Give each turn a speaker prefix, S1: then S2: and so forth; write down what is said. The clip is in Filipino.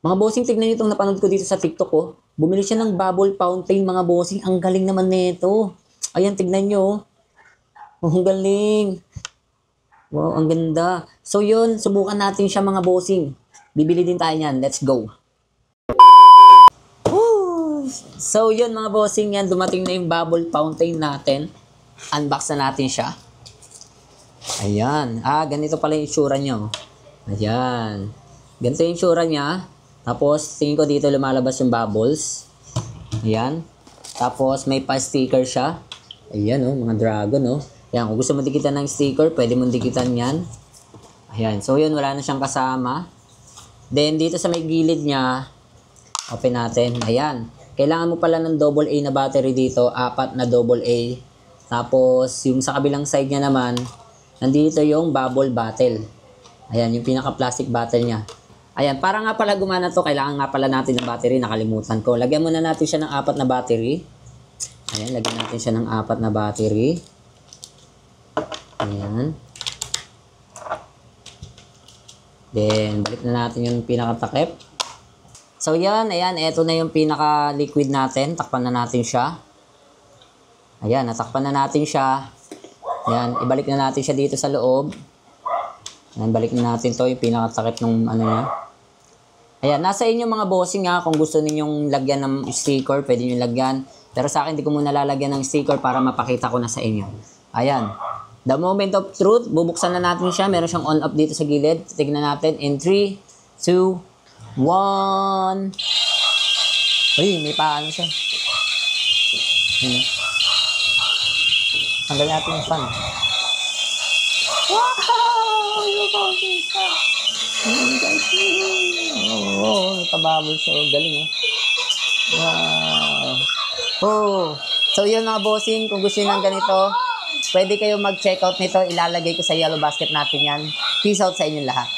S1: Mga bossing, tignan nyo itong napanood ko dito sa TikTok, oh. Bumili siya ng bubble fountain, mga bossing. Ang galing naman nito. Ayan, tignan nyo, oh. Oh, ang galing. Wow, ang ganda. So yun, subukan natin siya mga bossing. Bibili din tayo niyan. Let's go. Woo! So yun mga bossing, yan. Dumating na yung bubble fountain natin. Unbox na natin siya. Ayan. Ganito pala yung itsura niya. Ayan. Ganito yung itsura niya. Tapos, tingin ko dito lumalabas yung bubbles. Ayan. Tapos, may pa-sticker siya. Ayan, oh, mga dragon, oh. Ayan, kung gusto mo dikitan ng sticker, pwede mong dikitan yan. Ayan. So, yun, wala na siyang kasama. Then, dito sa may gilid niya, open natin. Ayan. Kailangan mo pala ng AA na battery dito. 4 na AA. Tapos, yung sa kabilang side niya naman, nandito yung bubble bottle. Ayan, yung pinaka-plastic bottle niya. Ayan, para nga pala gumana to, kailangan nga pala natin ng battery. Nakalimutan ko. Lagyan muna natin siya ng 4 na battery. Ayan, lagyan natin siya ng 4 na battery. Ayan. Then, balik na natin yung pinaka-takip. So, yan. Ayan, eto na yung pinaka-liquid natin. Takpan na natin siya. Ayan, natakpan na natin siya. Ayan, ibalik na natin siya dito sa loob. Ayan, balik na natin to, yung pinakatakip ng ano niya. Ayan, nasa inyo mga bossing ha, kung gusto ninyong lagyan ng sticker, pwede nyo lagyan. Pero sa akin, di ko muna lalagyan ng sticker para mapakita ko na sa inyo. Ayan, the moment of truth, bubuksan na natin siya. Meron siyang on-off dito sa gilid. Tignan natin in 3, 2, 1. Uy, may paano siya. Ayan. Tanggal natin yung fan. Wow! Yung fountain siya. Oh, nagpababol siya. Galing, oh. Wow. Oh. So, yun mga bossing. Kung gusto nyo ng ganito, pwede kayo mag-check out nito. Ilalagay ko sa yellow basket natin yan. Peace out sa inyong lahat.